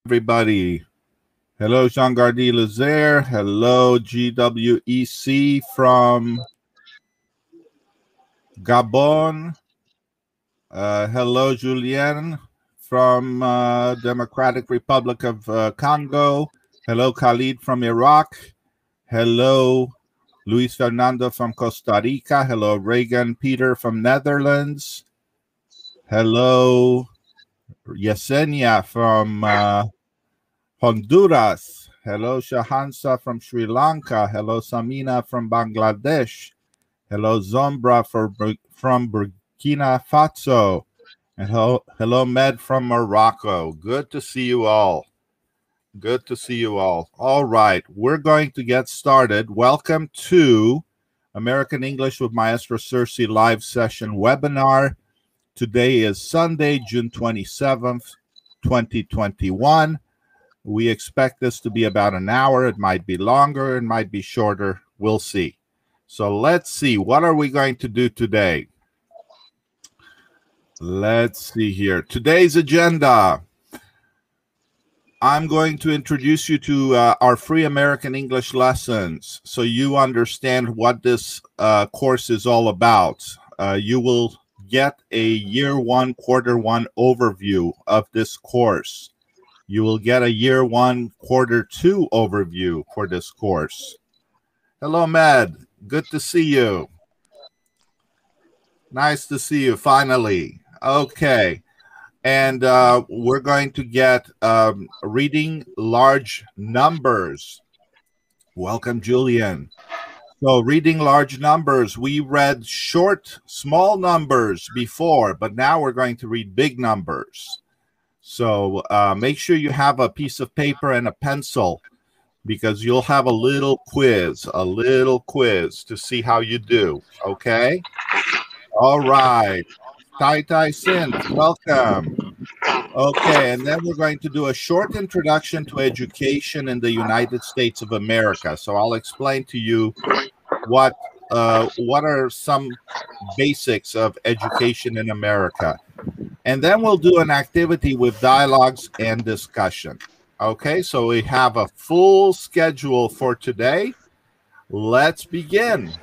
everybody. Hello, Jean-Gardy Lazaire. Hello, GWEC from Gabon. Hello, Julien from Democratic Republic of Congo. Hello, Khalid from Iraq. Hello, Luis Fernando from Costa Rica. Hello, Reagan Peter from Netherlands. Hello, Yesenia from Honduras. Hello, Shahansa from Sri Lanka. Hello, Samina from Bangladesh. Hello, Zombra from Burkina Faso. And hello, Med from Morocco. Good to see you all. Good to see you all. All right, we're going to get started. Welcome to American English with Maestro Sersea live session webinar. Today is Sunday, June 27th, 2021. We expect this to be about an hour. It might be longer, it might be shorter. We'll see. So let's see. What are we going to do today? Let's see here. Today's agenda. I'm going to introduce you to our free American English lessons so you understand what this course is all about. You will get a year one, quarter one overview of this course. You will get a year one, quarter two overview for this course. Hello, Med. Good to see you. Nice to see you, finally. Okay. And we're going to get reading large numbers. Welcome, Julian. So reading large numbers, we read short, small numbers before, but now we're going to read big numbers. So make sure you have a piece of paper and a pencil because you'll have a little quiz to see how you do, okay? All right. Tai Sin, welcome. Okay, and then we're going to do a short introduction to education in the United States of America. So I'll explain to you what are some basics of education in America. And then we'll do an activity with dialogues and discussion. Okay, so we have a full schedule for today. Let's begin.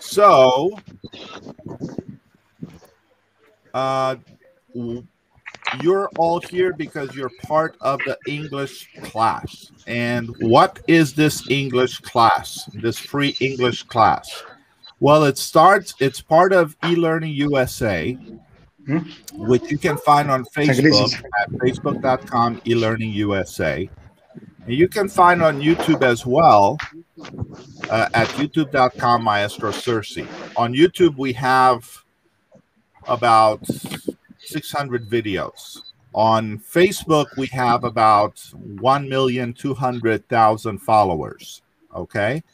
So, you're all here because you're part of the English class. And what is this English class, this free English class? Well, it's part of eLearning USA, which you can find on Facebook at facebook.com eLearning USA. And you can find on YouTube as well at youtube.com Maestro Sersea. On YouTube, we have about 600 videos. On Facebook, we have about 1,200,000 followers. Okay.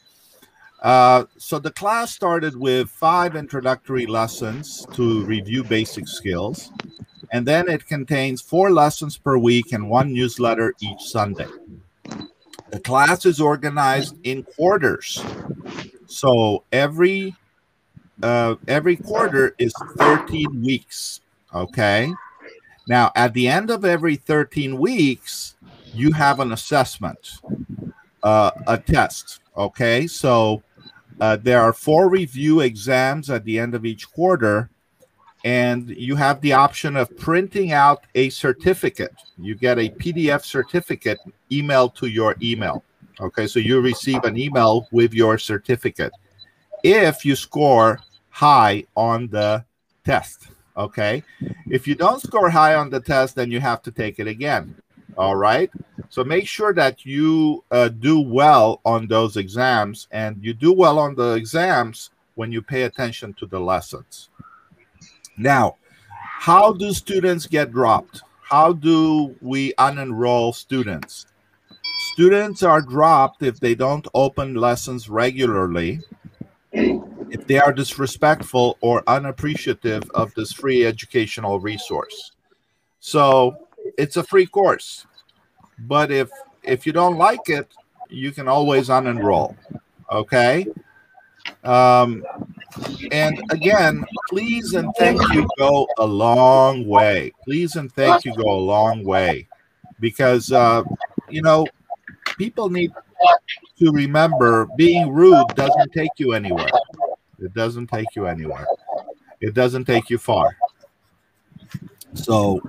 So the class started with 5 introductory lessons to review basic skills. And then it contains 4 lessons per week and 1 newsletter each Sunday. The class is organized in quarters. So every quarter is 13 weeks, okay? Now, at the end of every 13 weeks, you have an assessment, a test, okay? So there are 4 review exams at the end of each quarter, and you have the option of printing out a certificate. You get a PDF certificate emailed to your email, okay? So you receive an email with your certificate if you score high on the test, okay? If you don't score high on the test, then you have to take it again, all right? So make sure that you do well on those exams, and you do well on the exams when you pay attention to the lessons. Now, how do students get dropped? How do we unenroll students? Students are dropped if they don't open lessons regularly, if they are disrespectful or unappreciative of this free educational resource. So it's a free course, but if you don't like it, you can always unenroll, okay? And again, please and thank you go a long way. Please and thank you go a long way because, you know, people need to remember being rude doesn't take you anywhere. It doesn't take you anywhere. It doesn't take you far. So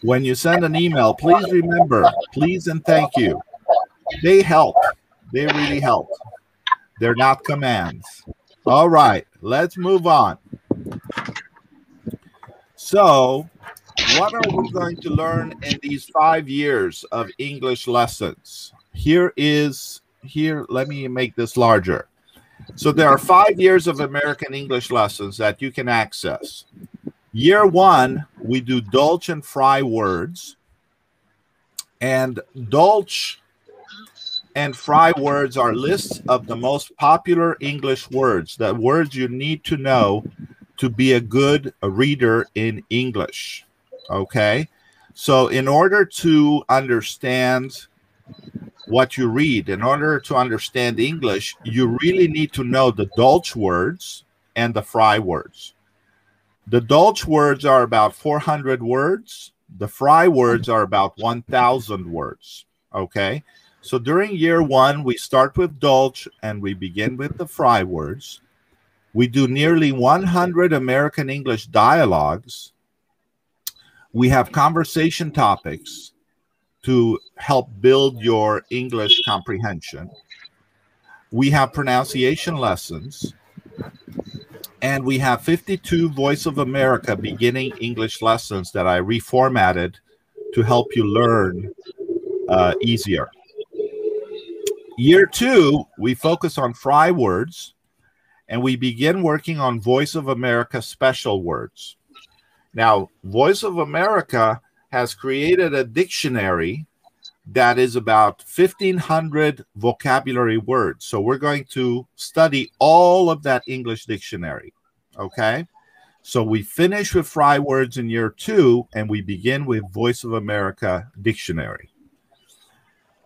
when you send an email, please remember, please and thank you. They help. They really help. They're not commands. All right, let's move on. So, what are we going to learn in these 5 years of English lessons? Here, let me make this larger. So there are 5 years of American English lessons that you can access. Year 1, we do Dolch and Fry words. And Dolch and Fry words are lists of the most popular English words, the words you need to know to be a good reader in English. Okay? So in order to understand what you read, in order to understand English, you really need to know the Dolch words and the Fry words. The Dolch words are about 400 words. The Fry words are about 1,000 words. Okay? So during year 1, we start with Dolch and we begin with the Fry words. We do nearly 100 American English dialogues. We have conversation topics to help build your English comprehension. We have pronunciation lessons. And we have 52 Voice of America beginning English lessons that I reformatted to help you learn easier. Year 2, we focus on Fry words, and we begin working on Voice of America special words. Now, Voice of America has created a dictionary that is about 1,500 vocabulary words. So we're going to study all of that English dictionary, okay? So we finish with Fry words in year 2, and we begin with Voice of America dictionary.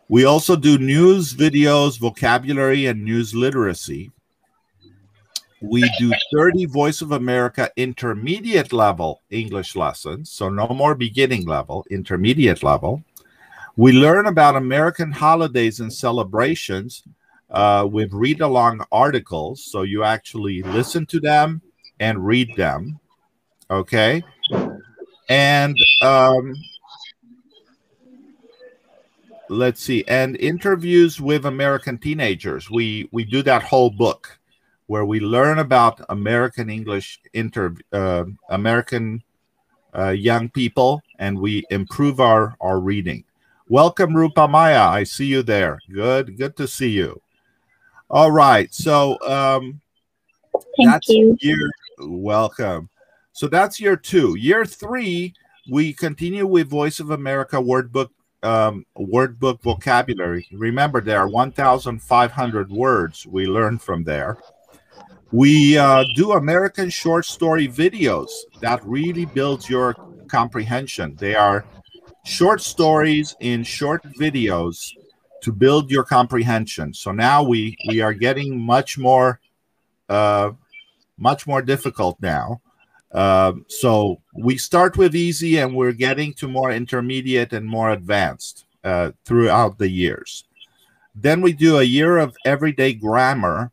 We also do news, videos, vocabulary, and news literacy. We do 30 Voice of America intermediate level English lessons, so no more beginning level, intermediate level. We learn about American holidays and celebrations with read-along articles, so you actually listen to them and read them, okay? And let's see, and interviews with American teenagers. We do that whole book where we learn about American English, American young people, and we improve our reading. Welcome, Rupa Maya. I see you there. Good to see you. All right. So Thank you. Welcome. So that's year 2. Year 3, we continue with Voice of America wordbook vocabulary. Remember, there are 1,500 words we learn from there. We do American short story videos that really builds your comprehension. They are short stories in short videos to build your comprehension. So now we are getting much more difficult now. So we start with easy and we're getting to more intermediate and more advanced throughout the years. Then we do a year of everyday grammar,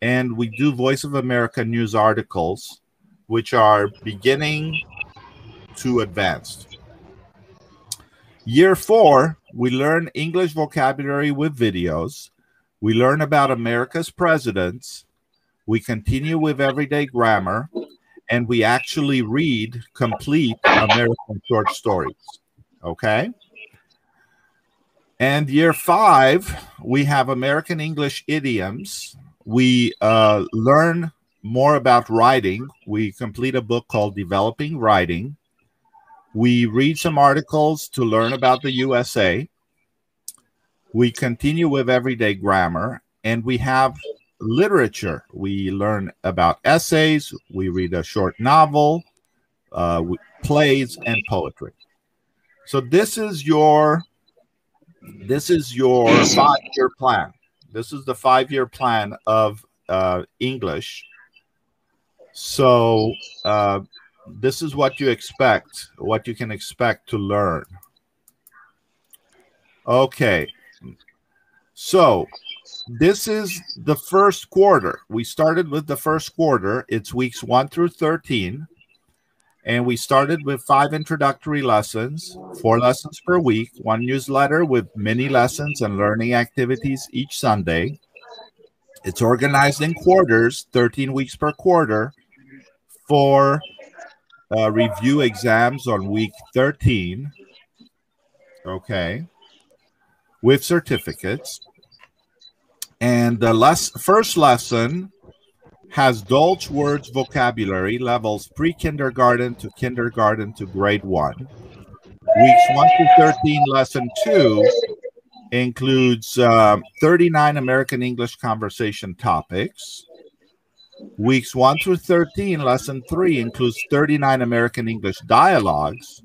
and we do Voice of America news articles, which are beginning to advanced. Year 4, we learn English vocabulary with videos. We learn about America's presidents. We continue with everyday grammar, and we actually read complete American short stories, okay? And year 5, we have American English idioms. We learn more about writing. We complete a book called Developing Writing. We read some articles to learn about the USA. We continue with everyday grammar, and we have literature. We learn about essays. We read a short novel, plays, and poetry. So this is your 5-year plan. This is the 5-year plan of English. So this is what you expect, what you can expect to learn. Okay. So this is the first quarter. We started with the first quarter. It's weeks 1 through 13. And we started with 5 introductory lessons, 4 lessons per week, 1 newsletter with mini lessons and learning activities each Sunday. It's organized in quarters, 13 weeks per quarter, 4 review exams on week 13, okay, with certificates. And the first lesson has Dolch words vocabulary levels pre-kindergarten to kindergarten to grade 1. Weeks 1 to 13, lesson 2 includes 39 American English conversation topics. Weeks 1 through 13, lesson 3 includes 39 American English dialogues.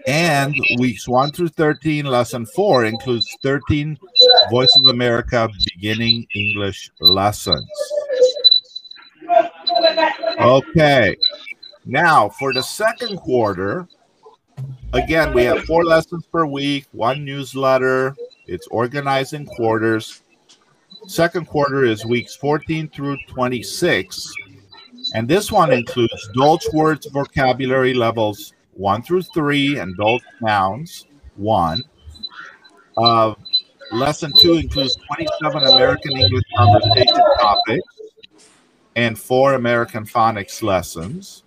And weeks 1 through 13, lesson 4 includes 13 Voice of America beginning English lessons. Okay, now for the second quarter, again, we have 4 lessons per week, 1 newsletter. It's organized in quarters. Second quarter is weeks 14 through 26. And this one includes Dolch words vocabulary levels 1 through 3 and Dolch nouns 1. Lesson 2 includes 27 American English conversation topics and 4 American phonics lessons.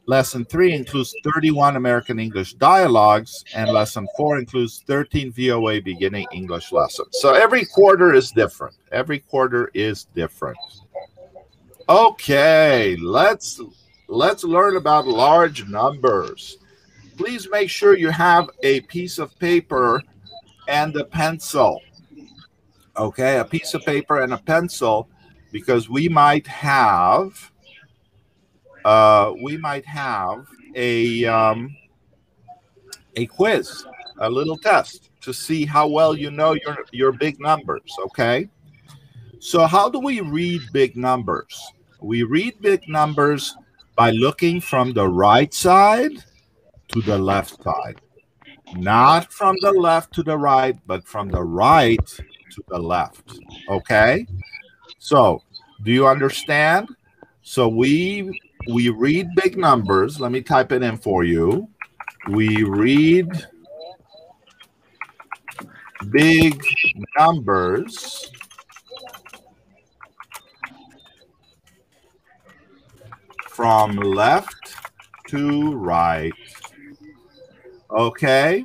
Lesson 3 includes 31 American English dialogues, and lesson 4 includes 13 VOA beginning English lessons. So every quarter is different. Every quarter is different. Okay, let's learn about large numbers. Please make sure you have a piece of paper and a pencil. Okay, a piece of paper and a pencil, because we might have a quiz, a little test to see how well you know your big numbers. Okay, so how do we read big numbers? We read big numbers by looking from the right side to the left side. Not from the left to the right, but from the right to the left. Okay? So, do you understand? So we read big numbers. Let me type it in for you. We read big numbers from left to right. Okay,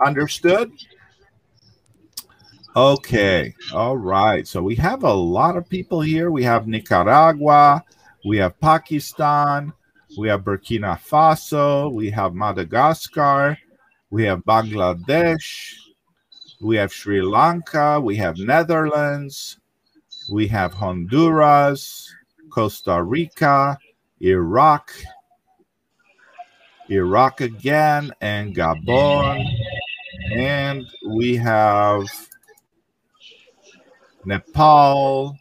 understood? Okay, all right. So we have a lot of people here. We have Nicaragua, we have Pakistan, we have Burkina Faso, we have Madagascar, we have Bangladesh, we have Sri Lanka, we have Netherlands, we have Honduras, Costa Rica, Iraq again, and Gabon, and we have Nepal.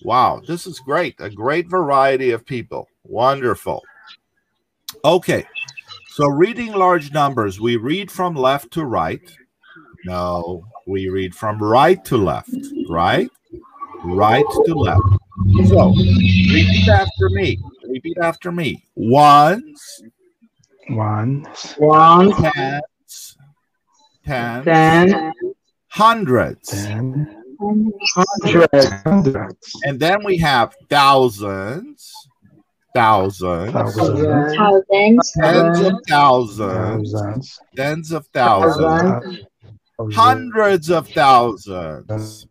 Wow, this is great. A great variety of people. Wonderful. Okay, so reading large numbers, we read from left to right. No, we read from right to left, right? Right to left. So, repeat after me. Repeat after me. Ones. Tens. Hundreds. And then we have thousands. Tens of thousands. Tens of thousands. Hundreds of thousands.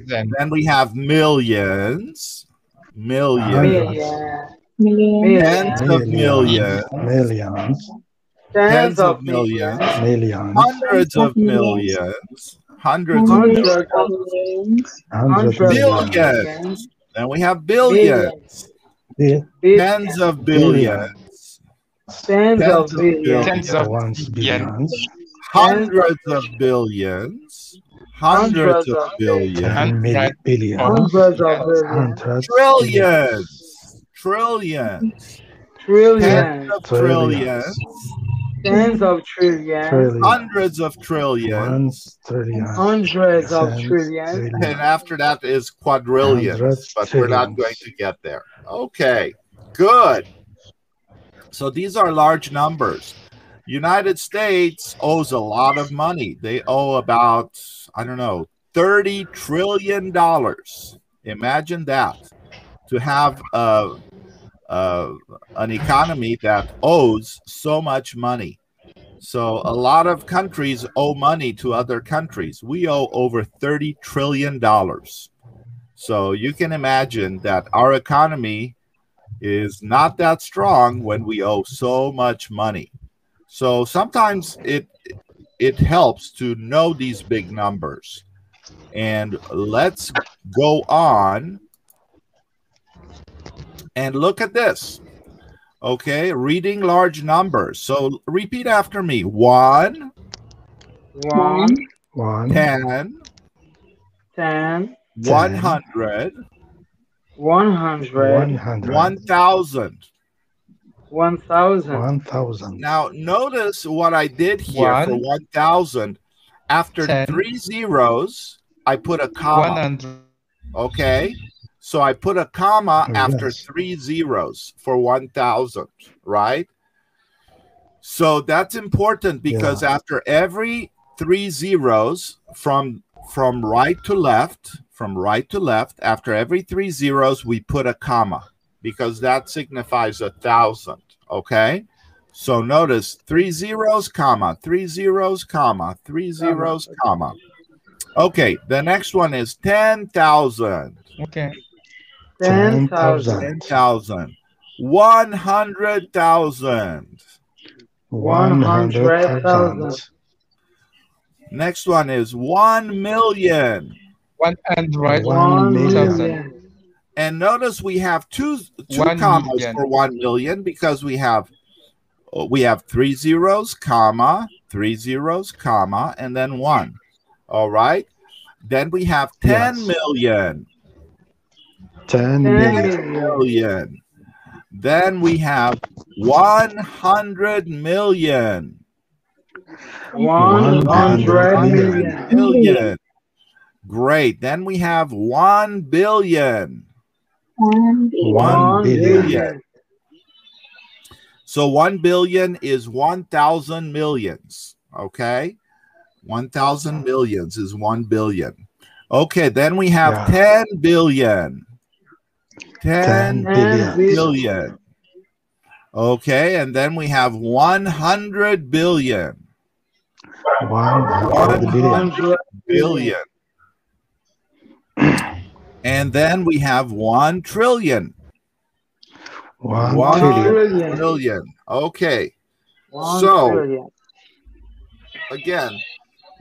Then we have millions. Tens of millions. Tens of millions. Hundreds of millions. Hundreds of millions. Billions. Then we have billions. Tens of billions. Tens of billions. Hundreds of billions. hundreds of billions, 10 billion, Hundreds of billions. trillions, trillions, tens Trillions. of trillions, Tens of trillions. hundreds of trillions, 1 trillion, Hundreds of 10 trillions. and trillion, after that is quadrillions, 100 but we're not going trillions. to get there. Okay, good. So these are large numbers. United States owes a lot of money. They owe about, I don't know, $30 trillion. Imagine that, to have an economy that owes so much money. So a lot of countries owe money to other countries. We owe over $30 trillion. So you can imagine that our economy is not that strong when we owe so much money. So sometimes it helps to know these big numbers. And let's go on and look at this. Okay, reading large numbers. So repeat after me. 1, 1, 10, 10, 100, 100, 1,000. 1,000. 1,000. Now notice what I did here for 1,000. After 10, 3 zeros, I put a comma. 100. Okay, so I put a comma after Yes. 3 zeros for 1,000, right? So that's important because after every 3 zeros from right to left, after every 3 zeros, we put a comma because that signifies 1,000. Okay, so notice 3 zeros, comma, 3 zeros, comma, 3 zeros, comma. Okay, the next one is 10,000. Okay. 10,000. 10,000. 100,000. 100,000. Next one is 1 million. 100,000. 1 million. million. And notice we have two 1 commas million. for 1 million because we have 3 zeros, comma, 3 zeros, comma, and then 1. All right. Then we have 10 Yes. million. 10 million. Million. Then we have 100 million. 100 million. Million. Great. Then we have 1 billion. 1 billion. So 1 billion is 1,000 millions. Okay. 1,000 millions is 1 billion. Okay. Then we have 10 billion. 10 billion. Okay. And then we have 100 billion. 100 billion. Billion. And then we have 1 trillion. 1 trillion. Trillion. Okay. 1 So, trillion. again,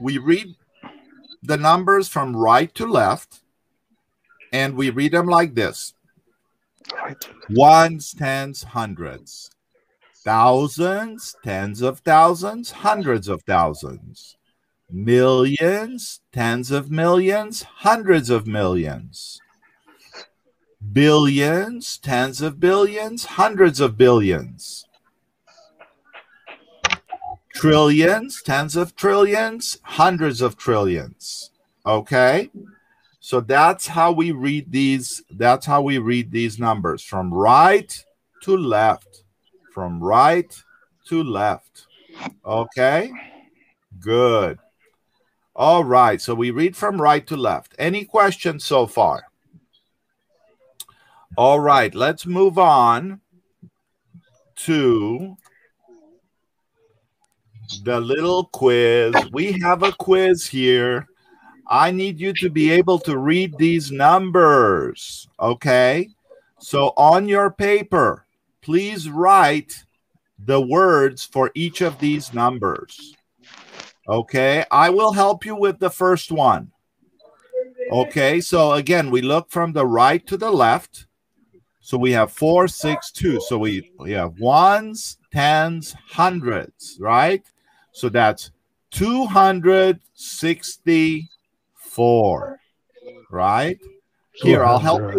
we read the numbers from right to left, and we read them like this. Ones, tens, hundreds. Thousands, tens of thousands, hundreds of thousands. Millions, tens of millions, hundreds of millions. Billions, tens of billions, hundreds of billions. Trillions, tens of trillions, hundreds of trillions. Okay? So that's how we read these. That's how we read these numbers from right to left. From right to left. Okay? Good. All right. So we read from right to left. Any questions so far? All right. Let's move on to the little quiz. We have a quiz here. I need you to be able to read these numbers. Okay? So on your paper, please write the words for each of these numbers. Okay, I will help you with the first one. Okay, so again, we look from the right to the left. So we have 4, 6, 2. So we have ones, tens, hundreds, right? So that's 265. 4, right? Here, I'll help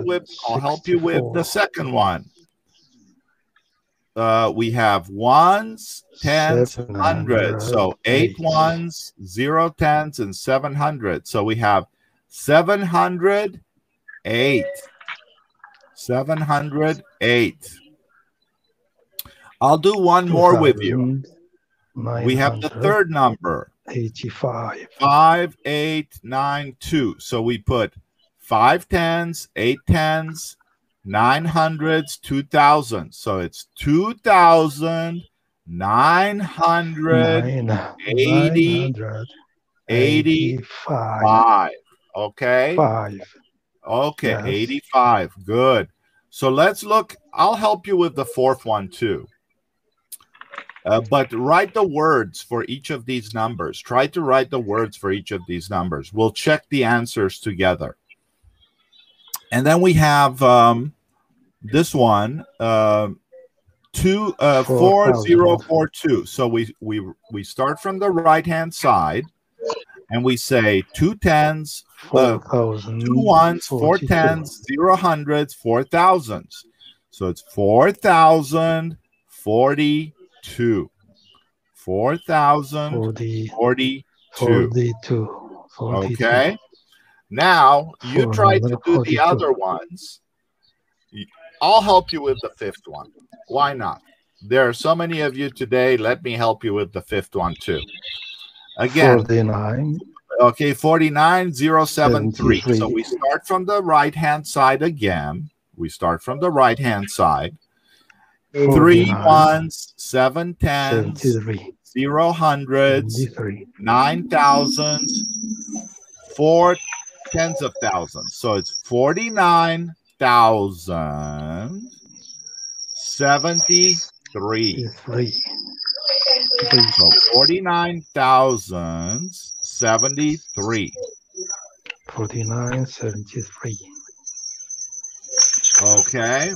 you with the second one. We have ones, tens, hundreds. So 8 ones, 0 tens, and 700. So we have 708. 708. I'll do one more with you. We have the third number. 85. 5892. So we put 5 tens, 8 tens, 9 hundreds, 2,000. So it's 2,985. Okay. 5. Okay, Yes. 85. Good. So let's look. I'll help you with the fourth one too. But write the words for each of these numbers. Try to write the words for each of these numbers. We'll check the answers together. And then we have this one, 4042. So we start from the right-hand side, and we say 2 tens, 2 ones, 4 tens, 0 hundreds, 4 thousands. So it's 4,042. 4,042. Okay. Now you try to do the other ones. I'll help you with the fifth one. Why not? There are so many of you today. Let me help you with the fifth one too. Again. 49. Okay, 49073. So we start from the right-hand side again. We start from the right-hand side. 3 ones, 7 tens, 0 hundreds, 9 thousands, 4 tens of thousands. So it's 49,073. So 49,073. 4973. Okay.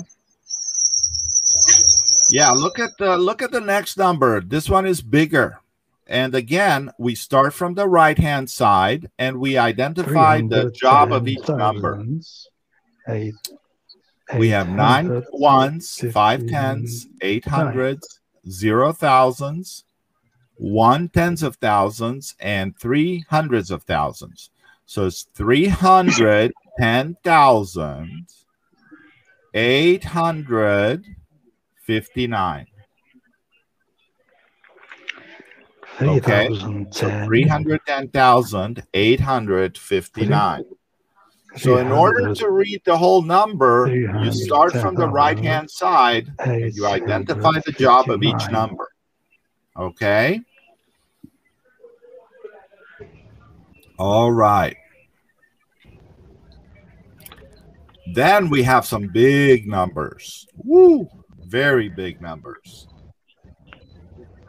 Yeah, look at the next number. This one is bigger. And again, we start from the right-hand side and we identify the job of each number. We have 9 ones, 5 tens, 8 hundreds, 0 thousands, 1 tens of thousands, and 3 hundreds of thousands. So it's 310,859. Okay, so 310,859. So in order to read the whole number, you start from the right-hand side and you identify the job of each number. Okay? All right. Then we have some big numbers. Woo! Very big numbers.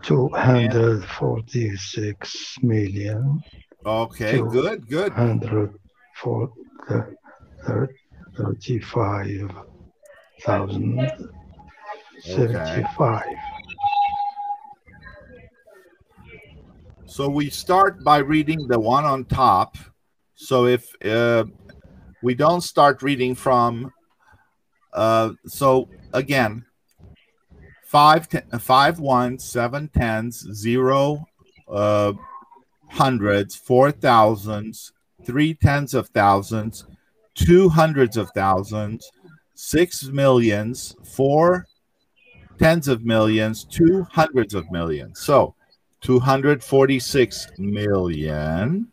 246 million. Okay, good. 135,075. So we start by reading the one on top. So if we don't start reading from, so again, 5 ones, 7 tens, 0 hundreds, 4 thousands, 3 tens of thousands, 2 hundreds of thousands, 6 millions, 4 tens of millions, 2 hundreds of millions. So 246 million,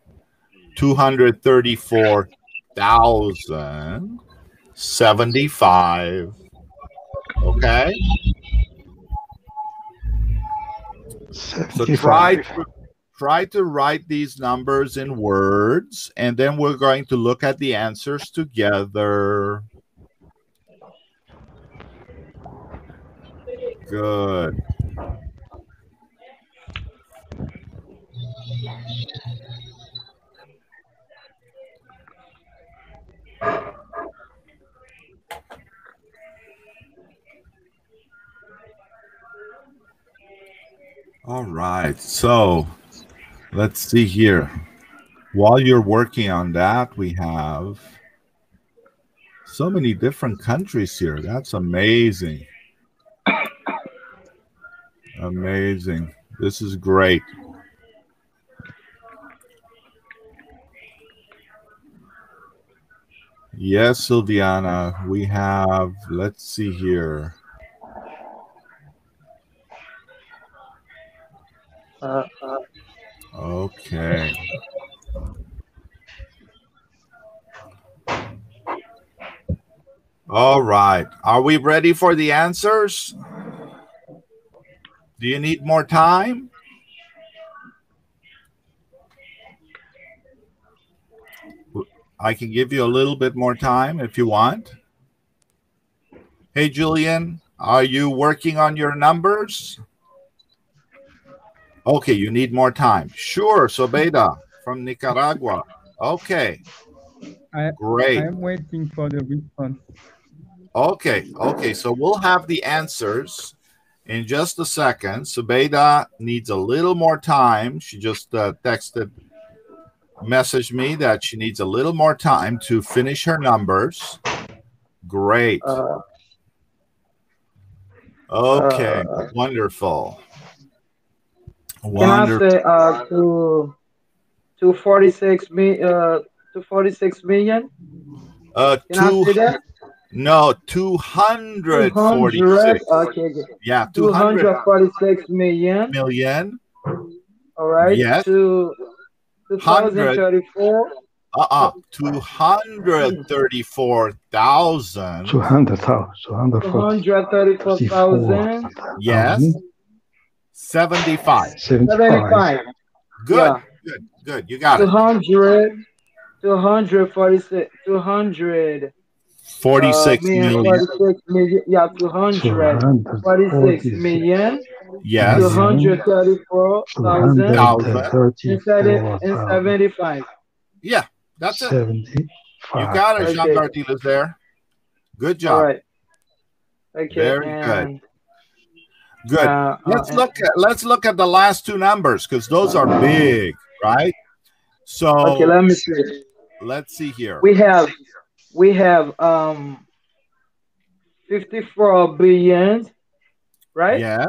234,075. Okay. So try to write these numbers in words, and then we're going to look at the answers together. Good. All right, so let's see here. While you're working on that, we have so many different countries here. That's amazing. Amazing. This is great. Yes, Silviana, we have, let's see here. Okay. All right. Are we ready for the answers? Do you need more time? I can give you a little bit more time if you want. Hey, Julian, are you working on your numbers? Okay, you need more time. Sure, Sobeda from Nicaragua. Okay. Great. I'm waiting for the response. Okay, so we'll have the answers in just a second. Subeda needs a little more time. She just messaged me that she needs a little more time to finish her numbers. Great. Okay, wonderful. Can I say to 46 million? Can I say that? No, 246. Okay. Yeah, 246 million. Million. All right. Yes. To 2034. 234,000. 234,000. Yes. 75. 75. Good. Yeah. Good. You got it. 246 million. 46 million. Yeah, 246 million. Yes. 234,075. Yeah, that's it. 75. You got it, Jean Gardila's there. Good job. All right. Okay. Very good. Good. Let's look at the last two numbers because those are big, right? So okay, let me see. Let's see here. We have 54 billion, right? Yes.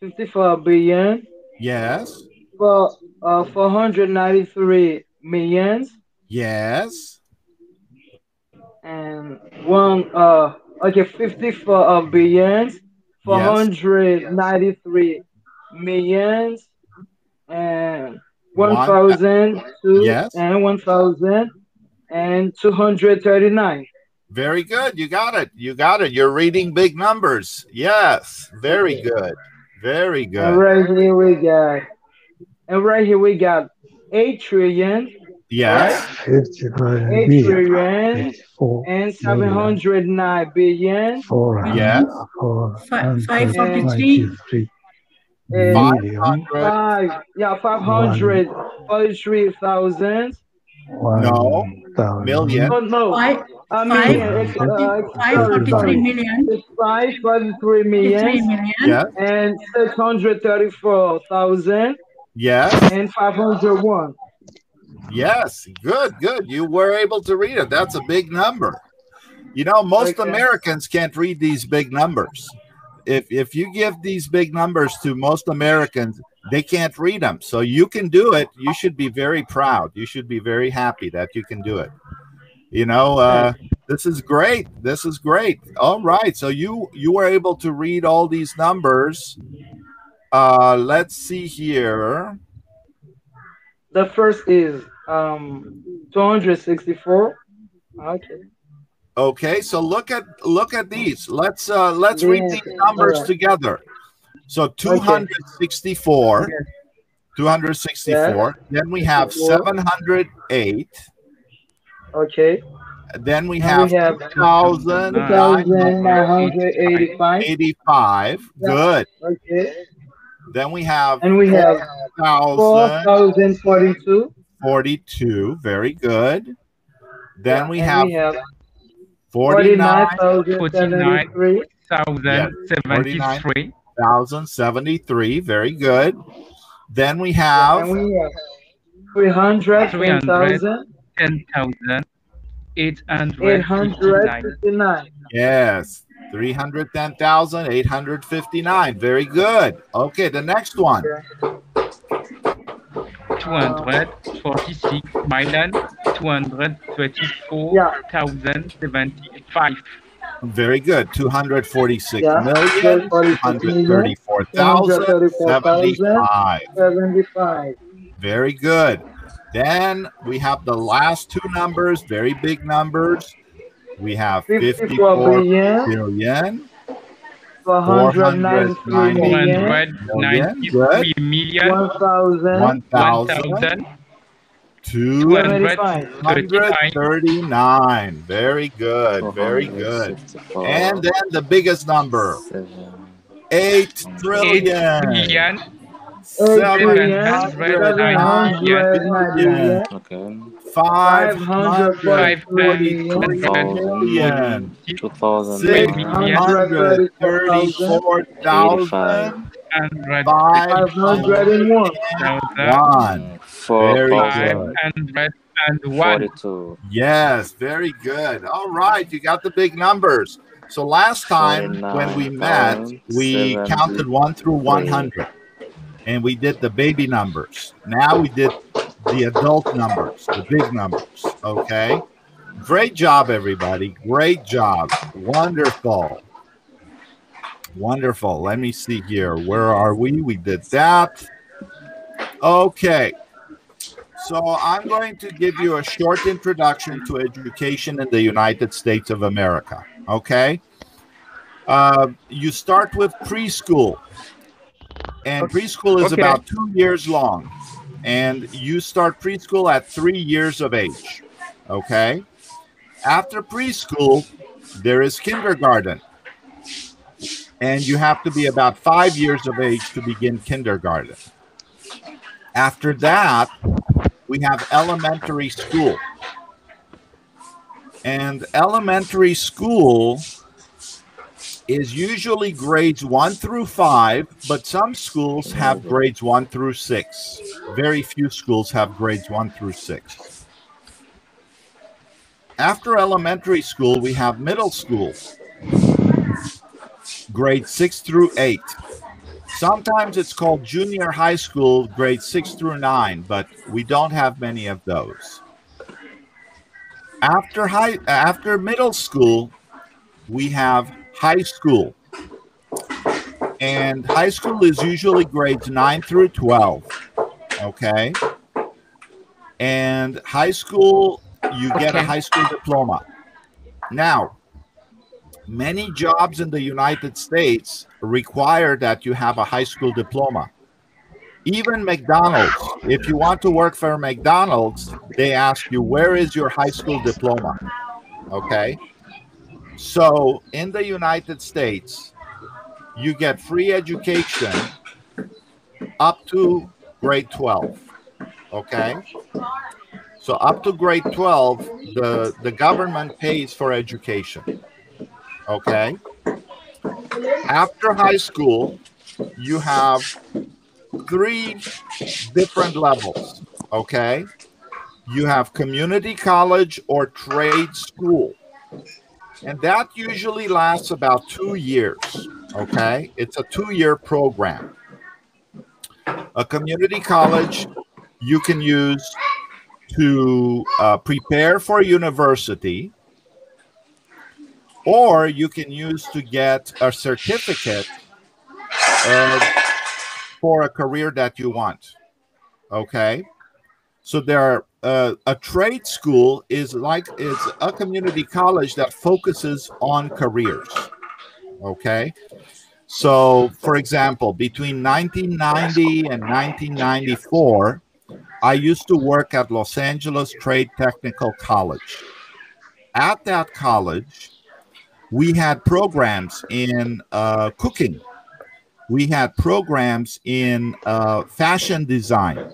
54 billion. Yes. For 493 millions. Yes. And 54 billions. 493 millions and 1,002 yes. and 1,239. Very good. You got it. You're reading big numbers. Yes. Very good. Very good. And right here we got 8 trillion. Yes. Right? 8 trillion and 709 billion. Yes. 543 million. 543,000. No. Million. Oh, no. 543 million. It's 543 million. Yes. And 634,000. Yes. And 501. Yes. Good. You were able to read it. That's a big number. You know, most Americans can't read these big numbers. If you give these big numbers to most Americans, they can't read them. So you can do it. You should be very proud. You should be very happy that you can do it. You know, this is great. All right. So you were able to read all these numbers. Let's see here. The first is 264. Okay, so look at these. Let's read these numbers together. So 264. 264. Then we have 708. Okay. Then we have 2,985. Good. Okay. Then we have 4,042. 42. Very good. Then we have 49,073. Very good. Then we have $310,859. 310,859. Yes, 310,859. Very good. Okay, the next one. Okay. 246,234,075. Yeah. Very good. 246 Yeah. million, 234,075. 234,075. Very good. Then we have the last two numbers, very big numbers. We have 54 54 billion, billion, 493 million, 493 million. Good. million 1,000 1,075. 239. Very good. Very good. And 464, then the biggest number, 8 8 trillion. trillion 8 trillion, 709 790 billion. billion, okay, 543 million, 543 2000, million. 2009, 634,000, 85, 501. 634,501. Very good. 501. 4,042, Yes, very good. All right, you got the big numbers. So last time when we met, we counted 1 through 100 and we did the baby numbers. Now we did the adult numbers, the big numbers. Okay. Great job, everybody. Great job. Wonderful. Wonderful. Let me see here. Where are we? We did that. Okay. So I'm going to give you a short introduction to education in the United States of America. Okay. You start with preschool. And preschool is Okay. about 2 years long. And you start preschool at 3 years of age. Okay. After preschool, there is kindergarten. And you have to be about 5 years of age to begin kindergarten. After that, we have elementary school. And elementary school is usually grades 1 through 5, but some schools have grades 1 through 6. Very few schools have grades 1 through 6. After elementary school, we have middle school, grades 6 through 8. Sometimes it's called junior high school, grades 6 through 9, but we don't have many of those. After middle school, we have high school. And high school is usually grades 9 through 12. Okay. And high school, you get a high school diploma. Now, many jobs in the United States require that you have a high school diploma. Even McDonald's, if you want to work for McDonald's, they ask you, where is your high school diploma? Okay. So in the United States, you get free education up to grade 12. Okay. So up to grade 12, the government pays for education. Okay. After high school, you have 3 different levels. Okay. You have community college or trade school. And that usually lasts about 2 years. Okay. It's a 2-year program. A community college you can use to prepare for university, or you can use to get a certificate for a career that you want. Okay. So there are, a trade school is a community college that focuses on careers. Okay. So, for example, between 1990 and 1994, I used to work at Los Angeles Trade Technical College. At that college, we had programs in cooking. We had programs in fashion design.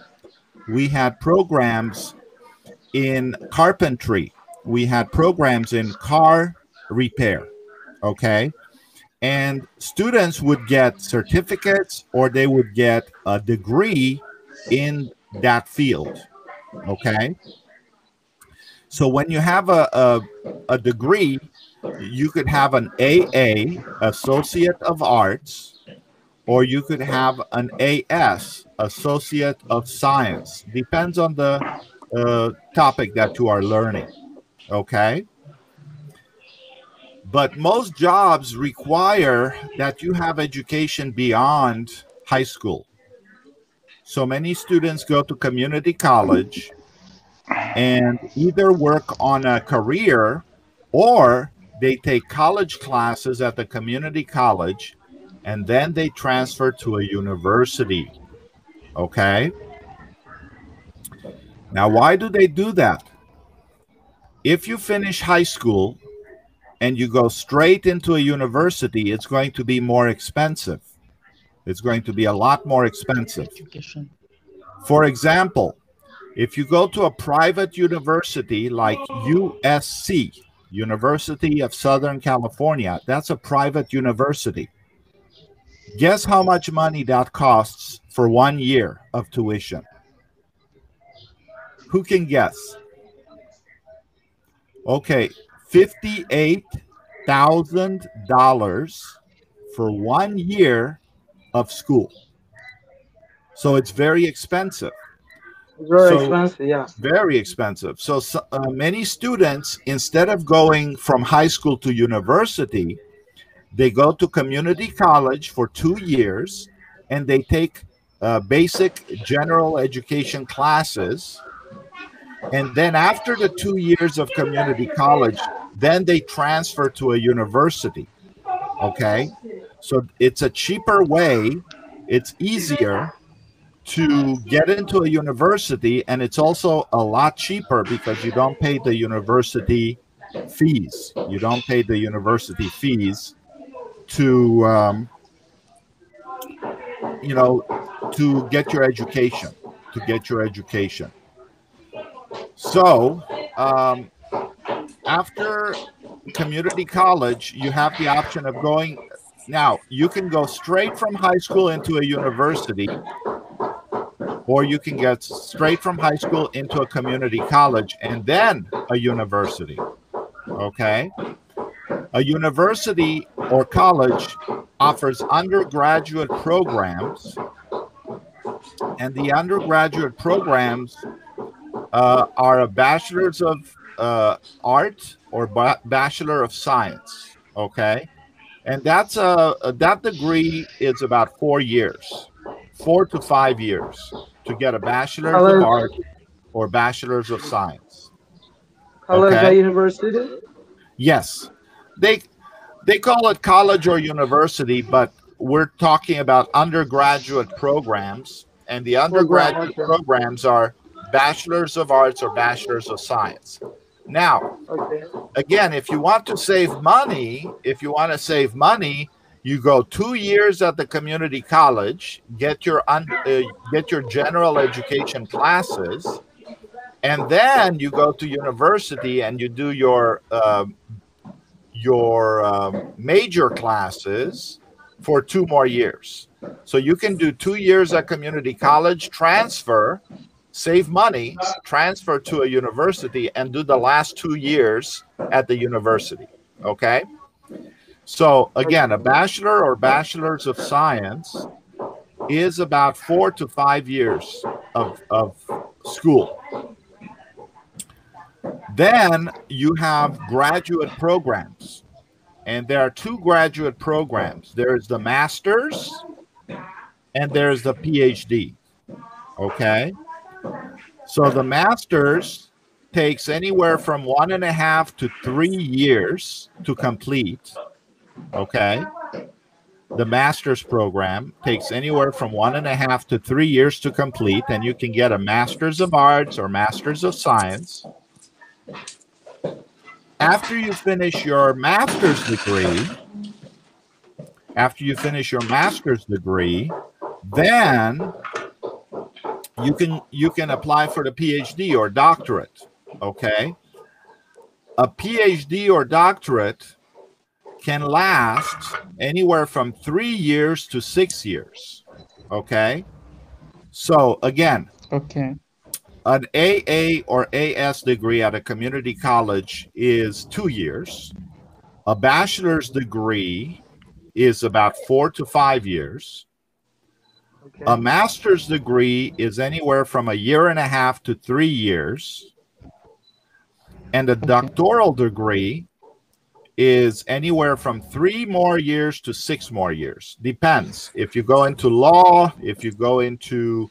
We had programs in carpentry. We had programs in car repair. Okay. And students would get certificates or they would get a degree in that field. Okay. So when you have a degree, you could have an AA, Associate of Arts, or you could have an AS, Associate of Science. Depends on the topic that you are learning. Okay. But most jobs require that you have education beyond high school. So many students go to community college and either work on a career or they take college classes at the community college and then they transfer to a university. Okay. Now, why do they do that? If you finish high school and you go straight into a university, it's going to be more expensive. It's going to be a lot more expensive. Education. For example, if you go to a private university like USC, University of Southern California, that's a private university. Guess how much money that costs for 1 year of tuition? Who can guess? Okay, $58,000 for 1 year of school. So it's very expensive. Very expensive, yeah. Very expensive. So many students, instead of going from high school to university, they go to community college for 2 years and they take basic general education classes. And then after the 2 years of community college, then they transfer to a university. Okay. So it's a cheaper way. It's easier to get into a university, and it's also a lot cheaper because you don't pay the university fees. You don't pay the university fees to, to get your education, So after community college, you have the option of going. Now, you can go straight from high school into a university, or you can get straight from high school into a community college and then a university. Okay. A university or college offers undergraduate programs, and the undergraduate programs are a bachelor's of art or bachelor of science. Okay. And that degree is about 4 years, 4 to 5 years to get a bachelor's of art or bachelor's of science. College or university? Yes. They call it college or university, but we're talking about undergraduate programs, and the undergraduate programs are bachelor's of arts or bachelor's of science. Now, again, if you want to save money, you go 2 years at the community college, get your general education classes, and then you go to university and you do your major classes for 2 more years. So you can do 2 years at community college, transfer, save money, transfer to a university, and do the last 2 years at the university. Okay. So again, a bachelor or bachelor's of science is about 4 to 5 years of school. Then you have graduate programs, and there are 2 graduate programs. There's the master's and there's the PhD. Okay. So the master's takes anywhere from 1.5 to 3 years to complete. Okay. The master's program takes anywhere from 1.5 to 3 years to complete, and you can get a master's of arts or master's of science. After you finish your master's degree, then you can apply for the PhD or doctorate. Okay. A PhD or doctorate can last anywhere from 3 years to 6 years. Okay. So again, An AA or AS degree at a community college is 2 years. A bachelor's degree is about 4 to 5 years. Okay. A master's degree is anywhere from a year and a half to 3 years. And a doctoral degree is anywhere from 3 more years to 6 more years. Depends. If you go into law, if you go into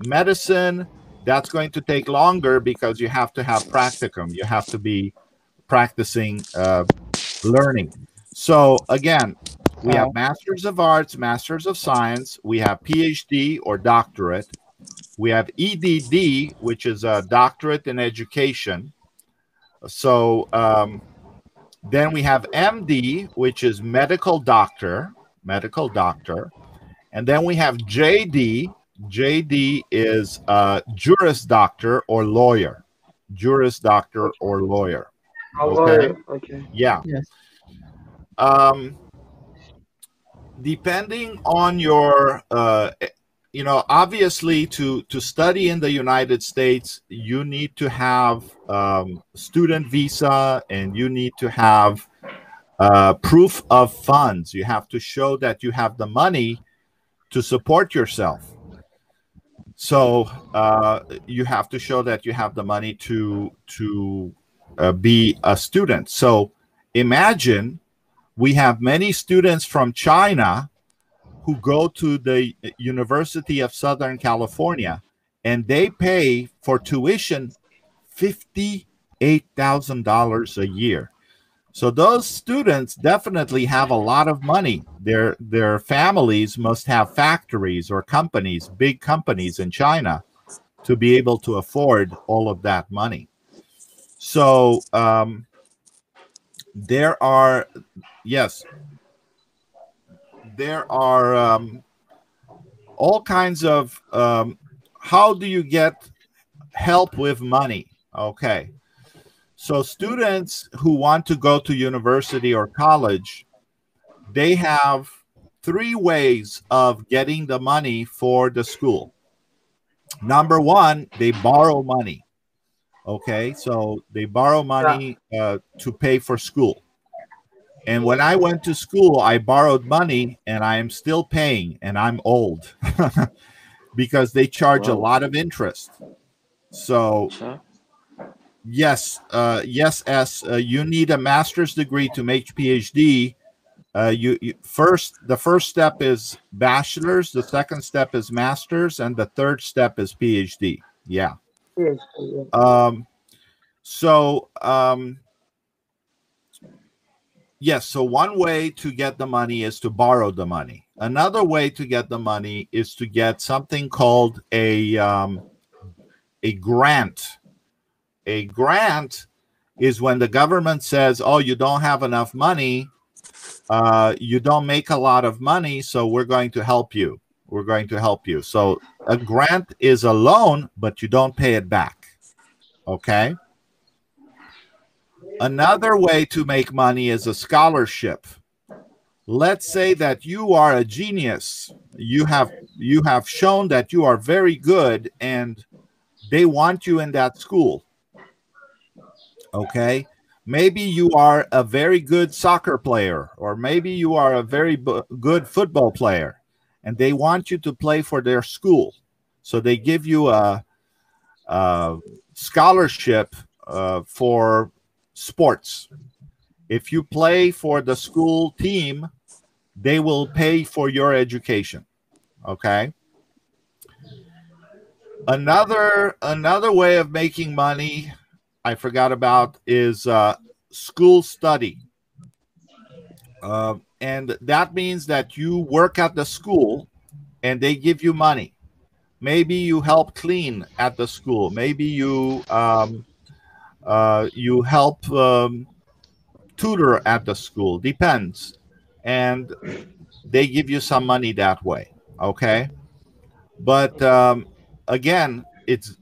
medicine, that's going to take longer because you have to have practicum. You have to be practicing learning. So again, we have Masters of Arts, Masters of Science, we have PhD or doctorate, we have EDD, which is a doctorate in education. So then we have MD, which is medical doctor, and then we have JD. JD is Juris Doctor or lawyer, Juris Doctor or lawyer. A Okay. lawyer. Okay. Yeah. Yes. Depending on your, obviously to study in the United States, you need to have student visa and you need to have proof of funds. You have to show that you have the money to support yourself. So you have to show that you have the money to be a student. So imagine we have many students from China who go to the University of Southern California and they pay for tuition $58,000 a year. So those students definitely have a lot of money. Their families must have factories or companies, big companies in China, to be able to afford all of that money. So there are all kinds of how do you get help with money? Okay. So students who want to go to university or college, they have 3 ways of getting the money for the school. Number 1, they borrow money. Okay, so they borrow money to pay for school. And when I went to school, I borrowed money and I am still paying and I'm old because they charge a lot of interest. So yes, you need a master's degree to make PhD. The first step is bachelor's, the second step is master's, and the third step is PhD. Yeah. Yes. Yes, so one way to get the money is to borrow the money. Another way to get the money is to get something called a grant. A grant is when the government says, oh, you don't have enough money, you don't make a lot of money, so we're going to help you. We're going to help you. So a grant is a loan, but you don't pay it back. Okay? Another way to make money is a scholarship. Let's say that you are a genius. You have shown that you are very good and they want you in that school. Okay? Maybe you are a very good soccer player, or maybe you are a very good football player, and they want you to play for their school. So they give you a scholarship for sports. If you play for the school team, they will pay for your education. Okay? Another way of making money I forgot about is school study. And that means that you work at the school and they give you money. Maybe you help clean at the school. Maybe you you help tutor at the school. Depends. And they give you some money that way. Okay. But again, it's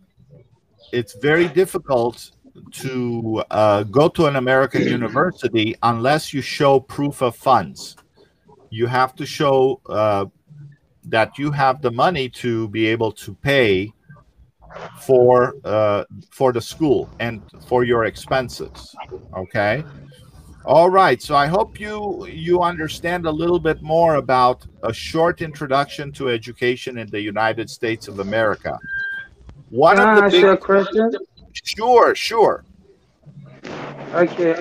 very difficult to go to an American university unless you show proof of funds. You have to show that you have the money to be able to pay for the school and for your expenses. Okay. All right. So I hope you understand a little bit more about a short introduction to education in the United States of America. One Can of I the ask big you a question? sure. Okay.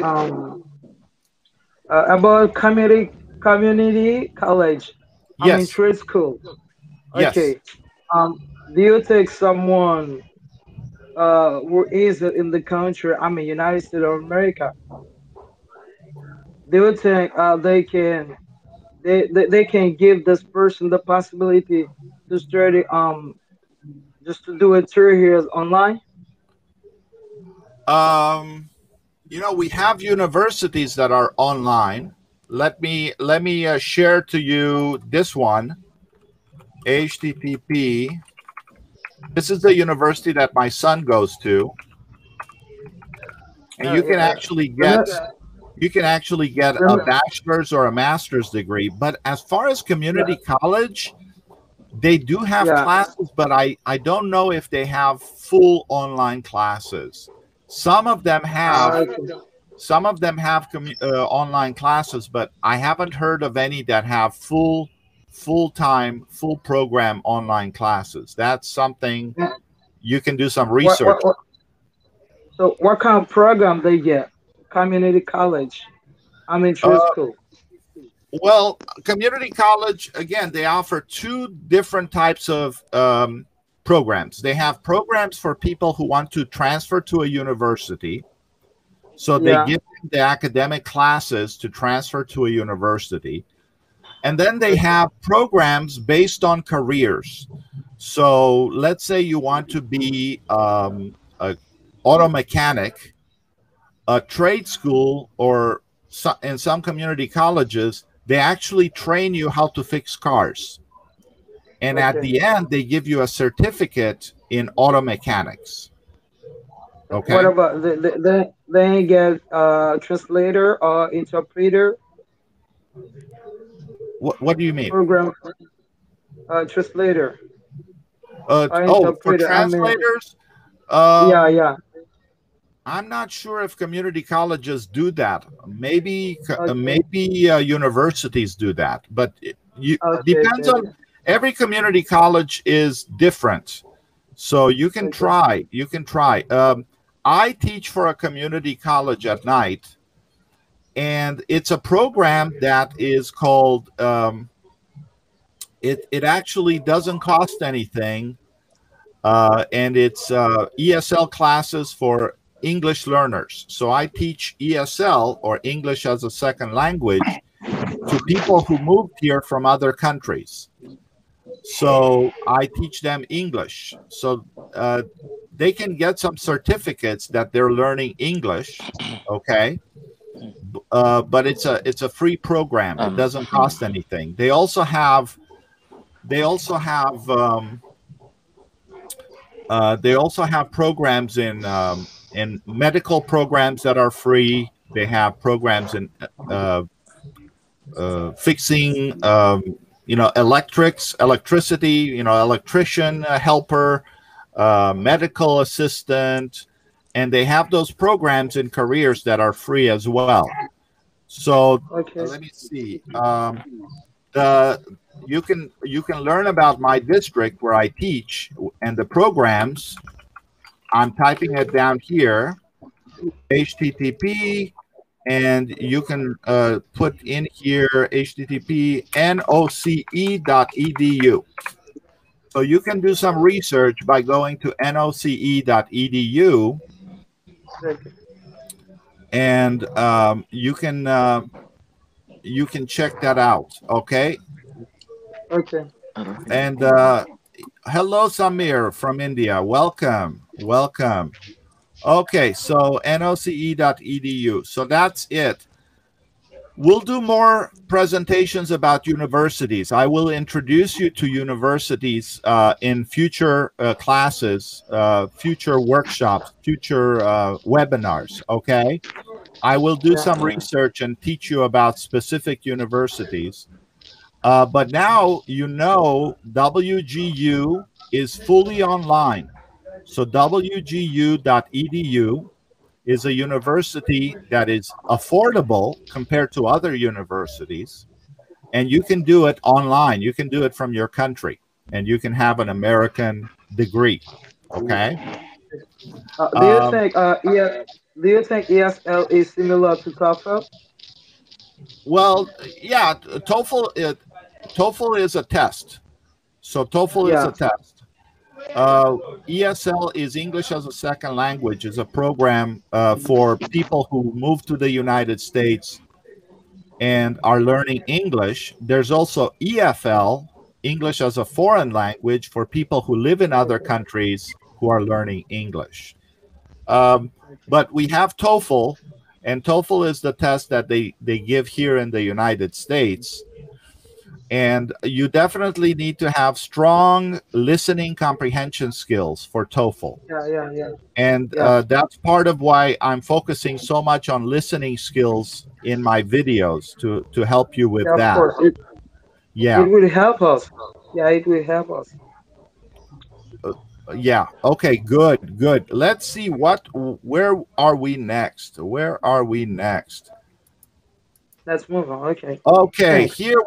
About community college. I mean Yes. trade school. Yes. Okay. Um, do you take someone who is in the country? I mean United States of America. Do you think they can give this person the possibility to study just to do it 3 years online? Um, we have universities that are online. Let me share to you this one. HTTP. This is the university that my son goes to, and Yeah, yeah, yeah. Let me, you can actually get let a me, bachelor's or a master's degree. But as far as community yeah, college, they do have yeah. classes, but I don't know if they have full online classes. Some of them have Okay. some of them have online classes, but I haven't heard of any that have full-time, full program online classes. That's something you can do some research. What, so what kind of program they get? Community college. I mean trade Uh, school. well, community college, again, they offer two different types of programs. They have programs for people who want to transfer to a university. So they Yeah. give them the academic classes to transfer to a university. And then they Okay. have programs based on careers. So let's say you want to be a auto mechanic, a trade school, or in some community colleges, they actually train you how to fix cars. And at Okay. the end, they give you a certificate in auto mechanics. What Okay. about they ain't get translator or interpreter What do you mean? program translator or For interpreter? I mean, translators, yeah, um, yeah. I'm not sure if community colleges do that. Okay. Maybe universities do that, but you Okay. depends Okay. on every community college is different. So you can Okay. try. You can try. I teach for a community college at night, and it's a program that is called. It actually doesn't cost anything, and it's ESL classes for English learners. So I teach ESL, or English as a second language, to people who moved here from other countries. So I teach them English. So they can get some certificates that they're learning English. Okay. But it's a free program. It doesn't cost anything. They also have they also have programs in medical programs that are free. They have programs in fixing, electricity, electrician, helper, medical assistant, and they have those programs in careers that are free as well. So Okay. let me see. The you can learn about my district where I teach and the programs. I'm typing it down here. HTTP, and you can put in here HTTP noce.edu. So you can do some research by going to noce.edu, Okay. and you can check that out. Okay. Okay. And hello, Samir from India. Welcome. Okay, so noce.edu. So that's it. We'll do more presentations about universities. I will introduce you to universities in future classes, future workshops, future webinars. Okay. I will do Yeah. some research and teach you about specific universities. But now WGU is fully online. So wgu.edu is a university that is affordable compared to other universities, and you can do it online. You can do it from your country, and you can have an American degree. Okay. Do you Um, think do you think ESL is similar to TOEFL? well, yeah, TOEFL is a test. So TOEFL is a Yeah. test. ESL is English as a Second Language, is a program for people who move to the United States and are learning English. There's also EFL, English as a Foreign Language, for people who live in other Okay. countries who are learning English. Um, Okay. but we have TOEFL, and TOEFL is the test that they give here in the United States. And you definitely need to have strong listening comprehension skills for TOEFL. Yeah, yeah, yeah, And yeah. that's part of why I'm focusing so much on listening skills in my videos to help you with Yeah, of that. course. It Yeah. will help us. Yeah, it will help us. Yeah. Okay, good, good. Let's see where are we next? Where are we next? Let's move on. Okay. Okay, Thanks. here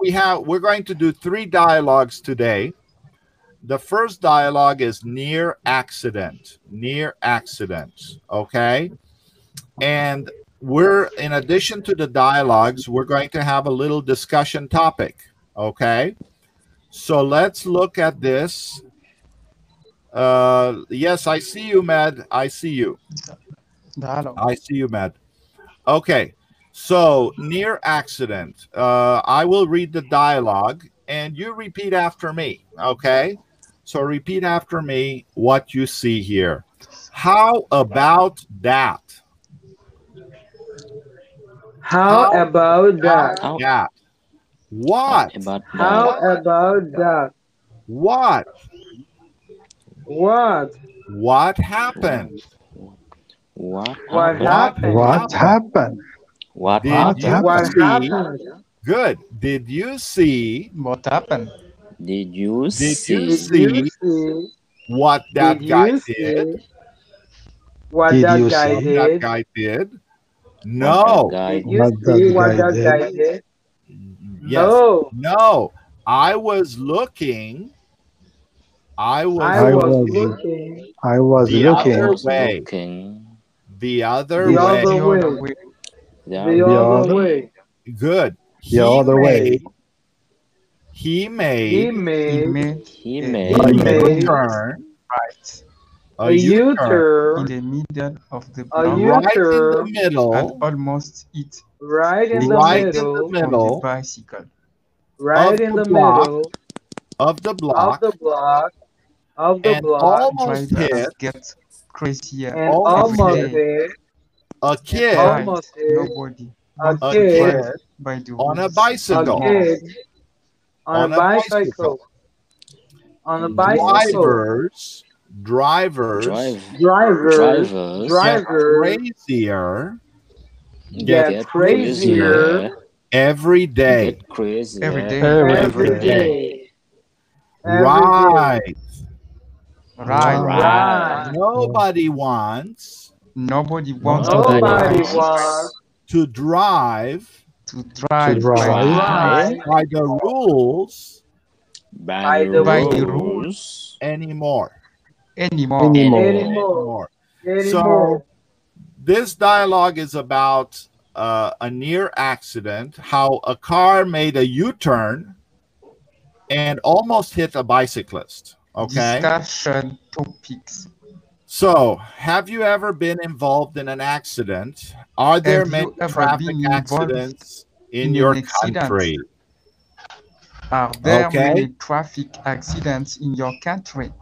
we're going to do 3 dialogues today. The first dialogue is near accident. Near accident. Okay. And in addition to the dialogues, we're going to have a little discussion topic. Okay. So let's look at this. Yes, I see you, Med. I see you. Dialogue. I see you, Med. Okay. So near accident. I will read the dialogue and you repeat after me. Okay. So repeat after me what you see here. How about that? How How about that? about that? What? about How that? about that? What? What? What happened? What What happened? What happened? What happened? happened? What Did What you happened? What happened? see? happened? Good. Did you see? What happened? Did you Did you Did see you see see? what Did that guy you did? see what Did that you guy What see that did? guy did? what that No. guy Did you what that see what guy that did? guy did? Yes. No. No. I was looking. I was I I was was looking looking I was the I other looking was way. looking The other the the, way. other the other way. way. the The The other other other way. way. Good. the He other way. made he He made He made made He a he a made made U-turn. right A a U-turn in U-turn, the middle of the a block right in the U-turn and middle. almost hit right in the the Right kid in the middle, on the middle bicycle. right of in the the block middle of the of block the block, of the and block, almost Drivers hit get crazier and every almost almost hit day. hit, a At kid night, almost hit nobody a wants a to kid, drive kid by the on a rules a bicycle. anymore. kid on a On a bicycle. bicycle, on a on the bicycle. bicycle. Drivers Drivers, Drivers get drivers crazier get get crazier crazier, every day. get Every crazier day, Every every every day. day, day. every day. Right. right? Right. Right. Right. Nobody wants Nobody wants to Nobody Nobody drive wants wants to drive to to drive by drive the drive rules by the rules by by the the by the rules rules rules anymore. anymore. anymore. anymore, Anymore. anymore. So this dialogue is about a near accident, how a car made a U-turn and almost hit a bicyclist. Okay. Discussion topics. So, have you ever been involved in an accident? Are there Have many you ever traffic been involved accidents in in an your accident? country? Are there Okay. many traffic accidents in your country?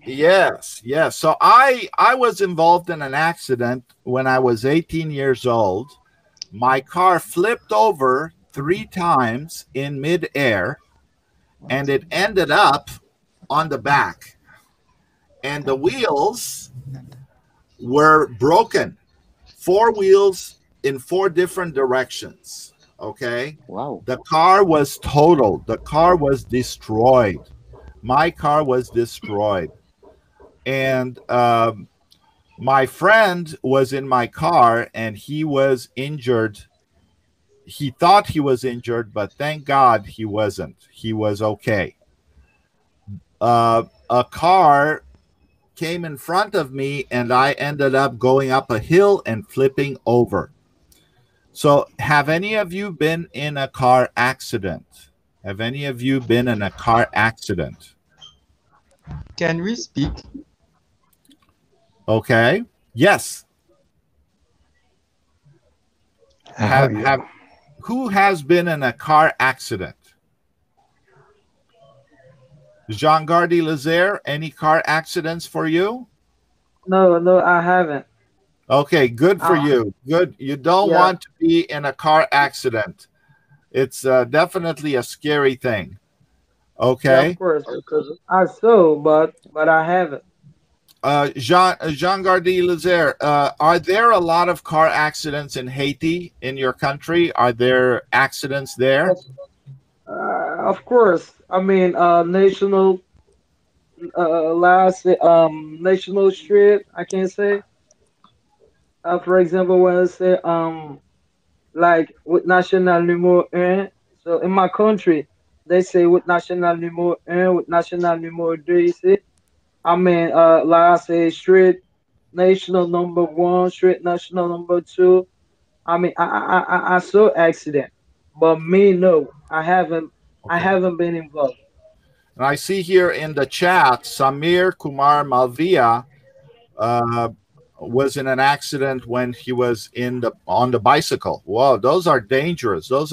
Yes, yes. So I was involved in an accident when I was 18 years old. My car flipped over 3 times in midair, and it ended up on the back. And the wheels were broken. 4 wheels in 4 different directions. Okay. Wow. The car was totaled. The car was destroyed. My car was destroyed. and my friend was in my car, and he was injured. He thought he was injured, but thank God he wasn't. He was okay. A car came in front of me, and I ended up going up a hill and flipping over. So, have any of you been in a car accident? Have any of you been in a car accident? Can we speak? Okay. Yes. Who has been in a car accident? Jean-Gardy Lazaire, any car accidents for you? No, I haven't. Okay, good for you. Good. You don't Yeah. want to be in a car accident. It's definitely a scary thing. Yeah, Okay. of course, because I saw, but I haven't. Jean-Gardy Lazaire, are there a lot of car accidents in Haiti, in your country? Are there accidents there? Of course. I mean, national street. I can say. For example, when I say like with national numéro un. So in my country, they say with national numéro un, with national numéro deux. You see, I mean, like I say, street national number one, street national number two. I mean, I saw accident, but me no, I haven't. I Okay. haven't been involved. And I see here in the chat, Samir Kumar Malvia uh, was in an accident when he was on the bicycle. Whoa, those are dangerous. Those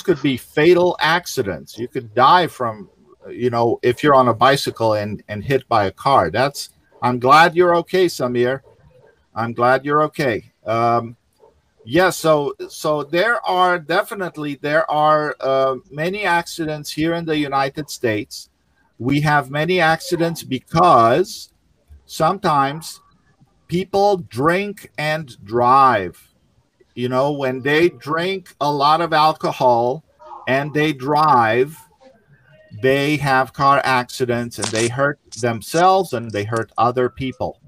could be fatal accidents. You could die from, if you're on a bicycle and hit by a car. I'm glad you're okay, Samir. I'm glad you're okay. Yes, so there are many accidents here in the United States. We have many accidents because sometimes people drink and drive. When they drink a lot of alcohol and they drive, they have car accidents and they hurt themselves and they hurt other people.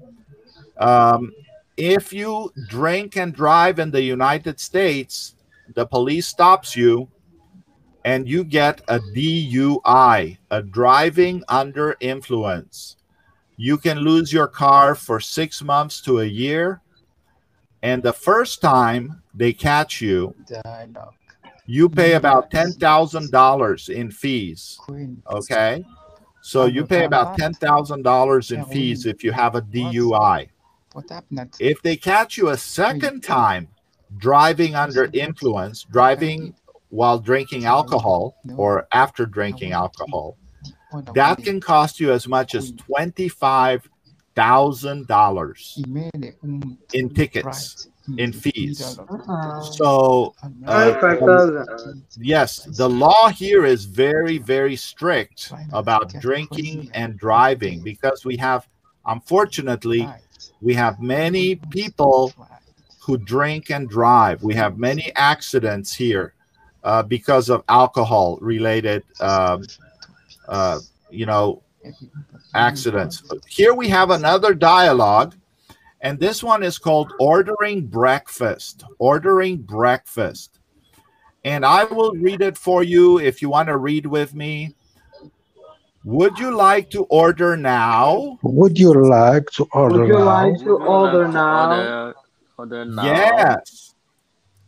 If you drink and drive in the United States, the police stops you and you get a DUI, a driving under influence. You can lose your car for 6 months to a year. And the first time they catch you, Dialogue. you pay about $10,000 in fees. Queen. Okay. So you pay about $10,000 in fees if you have a DUI. What happened? If they catch you a second time driving under influence, driving while drinking alcohol or after drinking alcohol, that can cost you as much as $25,000 in tickets, in fees. So, 25,000. yes, the law here is very, very strict about drinking and driving because unfortunately, we have many people who drink and drive. We have many accidents here because of alcohol-related, accidents. Here we have another dialogue, and this one is called Ordering Breakfast. Ordering Breakfast. And I will read it for you if you want to read with me. Would you like to order now? Would you like to order Would you now? like to order now? Order now. Yes.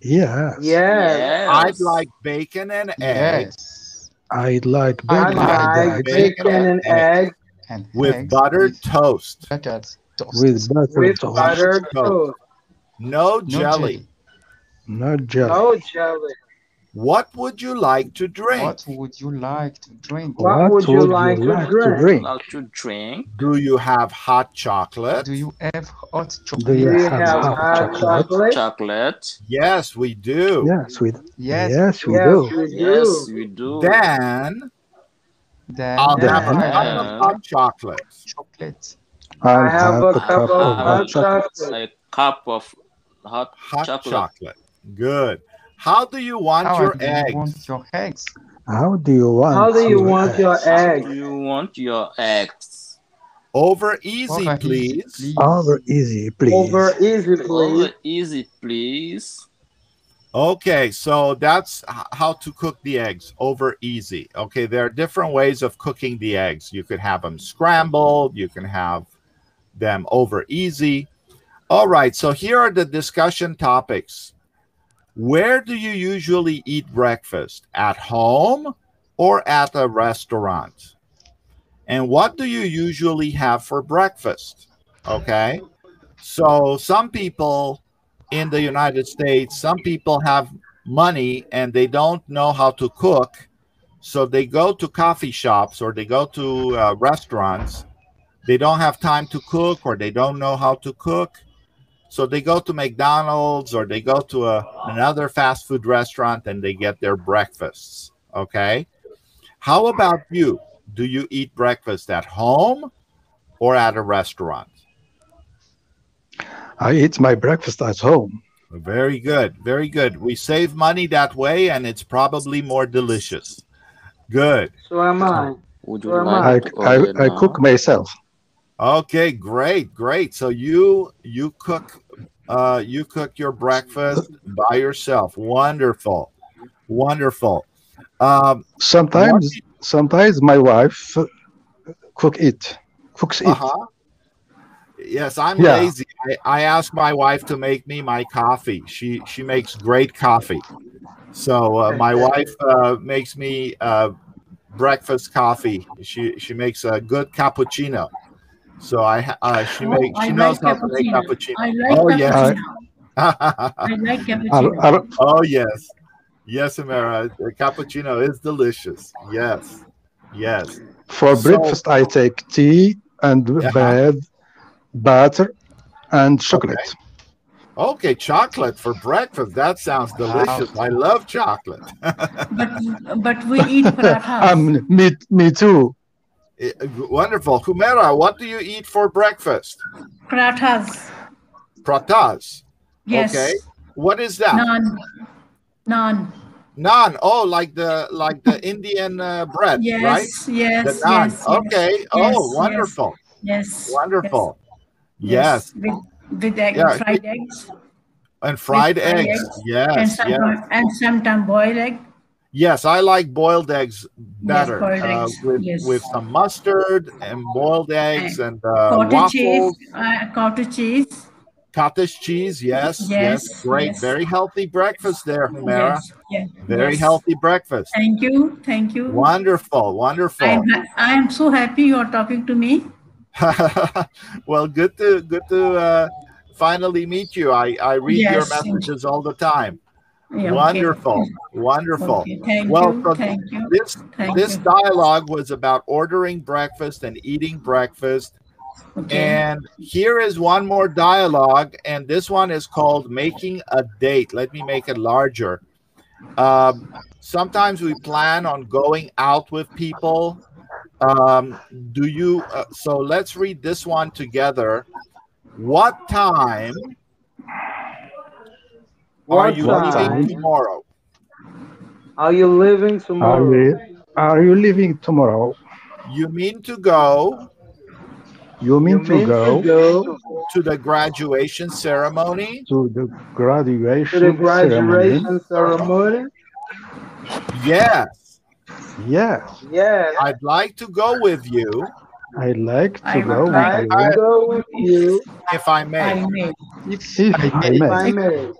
Yes. Yes. I'd like bacon and eggs. Yes. I'd like I'd bacon like and eggs bacon and eggs And with eggs buttered toast. buttered toast. with butter with toast. buttered toast. No No jelly. No jelly. No jelly. What would you like to drink? What would you like to drink? What would you like to drink? Like to drink? Do you have hot chocolate? Do you have hot chocolate? Do you Do you have have hot hot chocolate? chocolate? Chocolate? Yes, we do. Yes, we Yes. yes we Yes, do. we Yes, do. we do. Then Then I'll Then have a I cup have of hot chocolate. chocolate. I'll I have a cup of hot chocolate. A cup of hot Hot chocolate. chocolate. Good. How do you want How your do you eggs? want your eggs? How do you want How do you your want your eggs? How eggs? do you want your eggs? Over easy, Over easy, please. please. Over easy, please. Over easy, Over please. easy, please. Okay, so that's how to cook the eggs over easy. Okay, there are different ways of cooking the eggs. You could have them scrambled, you can have them over easy. All right, so here are the discussion topics. Where do you usually eat breakfast? At home or at a restaurant? And what do you usually have for breakfast? Okay, so some people in the United States, some people have money and they don't know how to cook. So they go to coffee shops or they go to restaurants. They don't have time to cook or they don't know how to cook. So they go to McDonald's or they go to another fast food restaurant and they get their breakfasts. Okay. How about you? Do you eat breakfast at home or at a restaurant? I eat my breakfast at home. Very good. Very good. We save money that way and it's probably more delicious. Good. So am I. Would you So am like I. to order I cook now? myself. Okay, great, great. So you cook your breakfast by yourself. Wonderful. Wonderful. What Sometimes my wife cooks it. uh-huh. Yes, I'm Yeah. lazy. I ask my wife to make me my coffee. She makes great coffee. So my wife makes me breakfast coffee. She makes a good cappuccino. So she I knows like how to make cappuccino. cappuccino. I like Oh yes. cappuccino. I like Are, cappuccino. are, Oh yes. Yes, Amara. The cappuccino is delicious. Yes. Yes. for So breakfast, I take tea and uh-huh. bread, butter, and Okay. chocolate. Okay, chocolate for breakfast. That sounds Wow. delicious. I love chocolate. But we eat parathas. Me too. Wonderful. Humera, what do you eat for breakfast? Parathas. Pratas. Yes. Okay. What is that? Naan. Naan. Naan. Oh, like the Indian bread, right? Yes. The Yes. naan. Yes. Okay. Yes. Oh, Yes. wonderful. Yes. Yes. Wonderful. Yes. Yes. With egg, Yeah. fried eggs. And With fried fried eggs. eggs. Yes. Yes. And sometimes boiled egg. Yes, I like boiled eggs Yes. better Boiled eggs. with Yes. some mustard and boiled eggs And and cottage cheese. waffles, Cottage cheese. cottage cheese. Yes, yes, Yes. great. Yes. Very healthy breakfast there, Humera. Yes. Yes. Very Yes. healthy breakfast. Thank you. Thank you. Wonderful, wonderful. I am so happy you are talking to me. Well, good to finally meet you. I read your Yes. messages all the time. Yeah, okay. Wonderful, wonderful. Okay. Thank Well, you. so Thank you. this Thank you. dialogue was about ordering breakfast and eating breakfast. Okay. And here is one more dialogue, and this one is called Making a Date. Let me make it larger. Sometimes we plan on going out with people. Do you? So let's read this one together. What time are What you What leaving time time tomorrow? are you leaving are tomorrow? you leaving tomorrow? You mean to go You You mean to mean to go go to the graduation ceremony? to the to the graduation ceremony? graduation ceremony? Yes. Yes, Yes. I'd like to go with you I like I to would go with like Like to you go with you if I I may. may. If if I I may, if I may. may.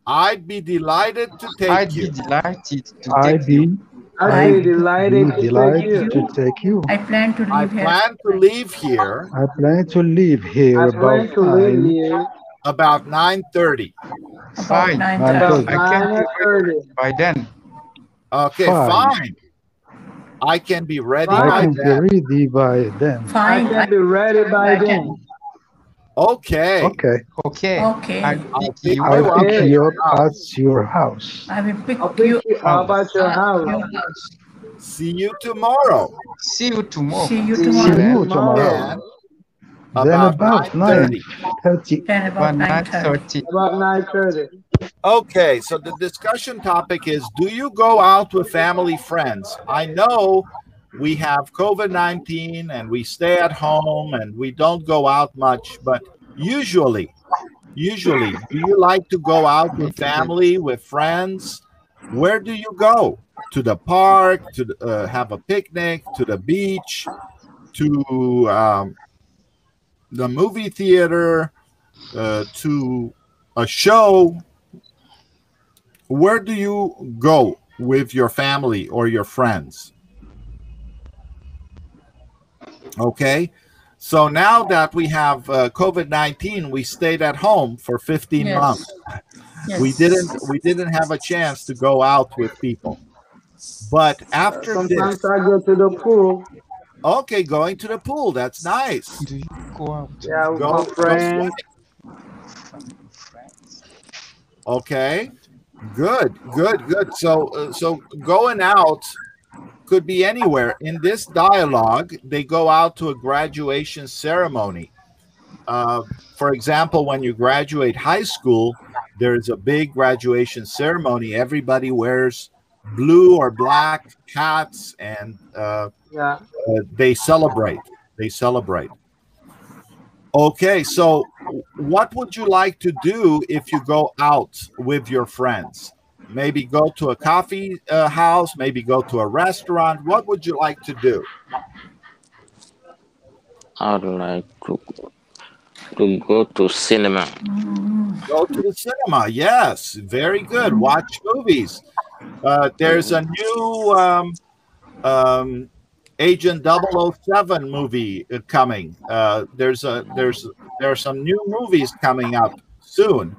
I'd be delighted to take I'd be you. delighted to I take you. be I'd I be be delighted to take delighted you. to take you. I plan to I leave here plan to leave here I plan to leave here I about plan to leave 9 here about 9:30. about Fine. 9:30. about thirty. I can be ready 9:30. by then. Okay, Fine. fine. I can be ready I by Fine. can be then. ready by then. I Fine. can be ready by I then. can. Okay. Okay. Okay. Okay. I'll I'll pick pick you I'll you up. up pick at Okay. you your up house. at your house. I will pick I'll pick you you up House. at your at house. your house. See you tomorrow. See you tomorrow. See you See See you tomorrow. you tomorrow. Then Then about about 9:30. 9:30. Then About about 9:30. 9:30. about 9:30. Okay, so the discussion topic is, do you go out with family friends? I know we have COVID-19 and we stay at home and we don't go out much, but usually, do you like to go out with family, with friends? Where do you go? To the park, to have a picnic, to the beach, to the movie theater, to a show? Where do you go with your family or your friends? Okay, so now that we have COVID-19, we stayed at home for 15 Yes. months. Yes. We didn't have a chance to go out with people. But after Sometimes this, I go to the pool. okay, going to the pool, that's nice. Do you go out? Yeah, with Go my friends. swimming. Okay, good. So going out could be anywhere. In this dialogue, they go out to a graduation ceremony. For example, when you graduate high school, there's a big graduation ceremony. Everybody wears blue or black hats, and Yeah. they celebrate. They celebrate. Okay, so what would you like to do if you go out with your friends? Maybe go to a coffee house, maybe go to a restaurant. What would you like to do? I would like to go to cinema. Go to the cinema. Yes, very good. Watch movies. There's a new Agent 007 movie coming. There are some new movies coming up soon.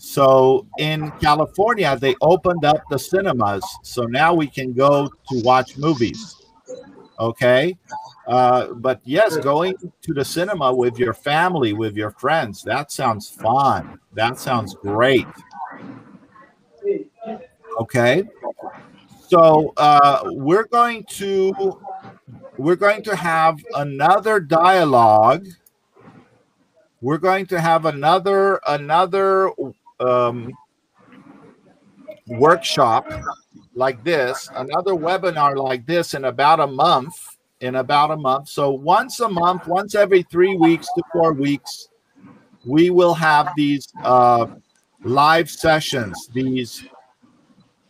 So in California, they opened up the cinemas, so now we can go to watch movies. Okay, but yes, going to the cinema with your family, with your friends, that sounds fun. That sounds great. Okay, so we're going to have another dialogue. We're going to have another workshop like this, another webinar like this in about a month. So once a month, once every 3 weeks to 4 weeks, we will have these live sessions, these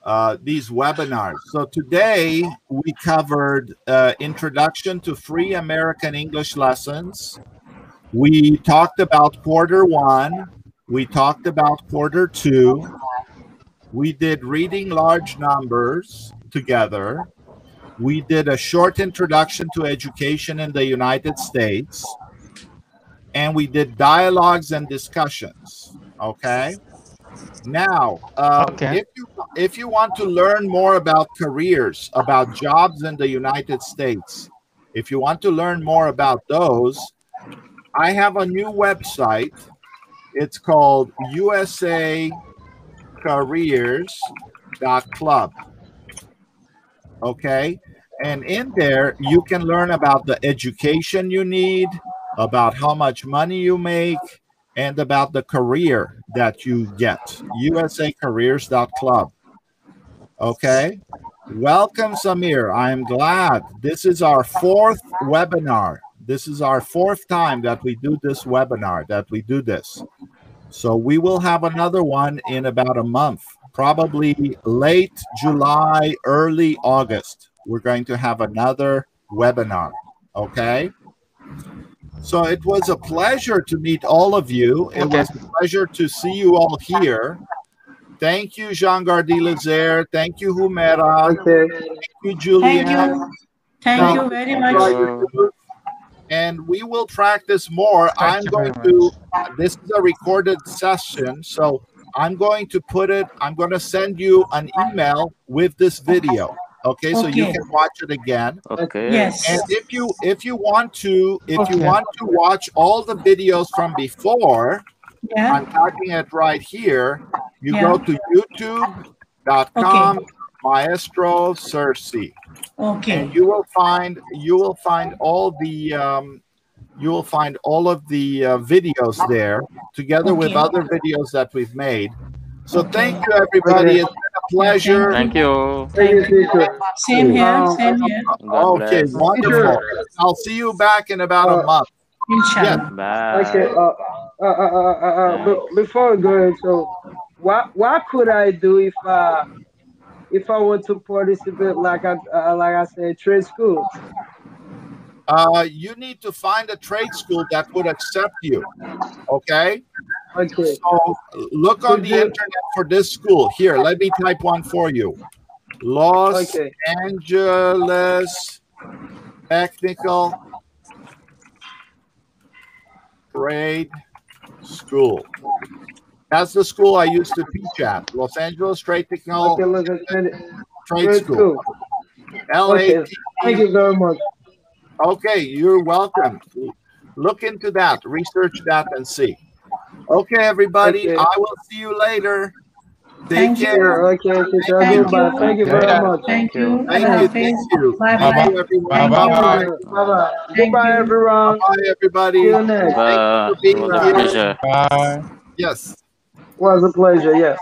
webinars. So today we covered introduction to free American English lessons. We talked about quarter 1. We talked about quarter 2. We did reading large numbers together. We did a short introduction to education in the United States. And we did dialogues and discussions. Okay. Now, if you want to learn more about careers, about jobs in the United States, if you want to learn more about those, I have a new website. It's called usacareers.club. Okay. And in there, you can learn about the education you need, about how much money you make, and about the career that you get. usacareers.club. Okay. Welcome, Samir. I'm glad. This is our 4th webinar. This is our 4th time that we do this webinar, that we do this. So we will have another one in about a month, probably late July, early August. We're going to have another webinar. Okay. So it was a pleasure to meet all of you. It was a pleasure to see you all here. Thank you, Jean Gardy-Lazer. Thank you, Humera. Okay. Thank you, Julianne. Thank you. Thank you very much. And we will practice more. This is a recorded session, so I'm going to send you an email with this video. Okay, so you can watch it again. Okay. Yes. And if you want to watch all the videos from before, Yeah. I'm typing it right here. You go to youtube.com Maestro Sersea. Okay. And you will find all of the videos there, together with other videos that we've made. So thank you, everybody. It's been a pleasure. Thank you. Thank you, teacher. Same here. Um, Same here. God Okay, bless. wonderful. I'll see you back in about a month. Yes. Inshallah. Okay. Bye. Before we go, so what could I do if I were to participate, like I said, trade schools? You need to find a trade school that would accept you. Okay. Okay. So look on Could the you? internet for this school. Here, let me type one for you. Los Okay. Angeles Technical Trade School. That's the school I used to teach at. Los Angeles Technical Okay. Look at Trade trade School. school. Okay. Thank LATE. you very much. Okay, you're welcome. Look into that, research that, and see. Okay, everybody, Okay. I will see you later. Take Thank you. care. Sure. Okay, teacher. Thank Goodbye. you. Thank you very Yeah. much. Thank you. Thank Allah you. Hafiz. Thank you. Bye Thank bye. you, everyone. Thank Bye-bye. Bye-bye. you. Bye bye. Thank Goodbye, you. everyone. Bye-bye, See everybody. you next. Thank you Bye. for It being was a here. pleasure. Bye. Yes. Was a pleasure. Yes.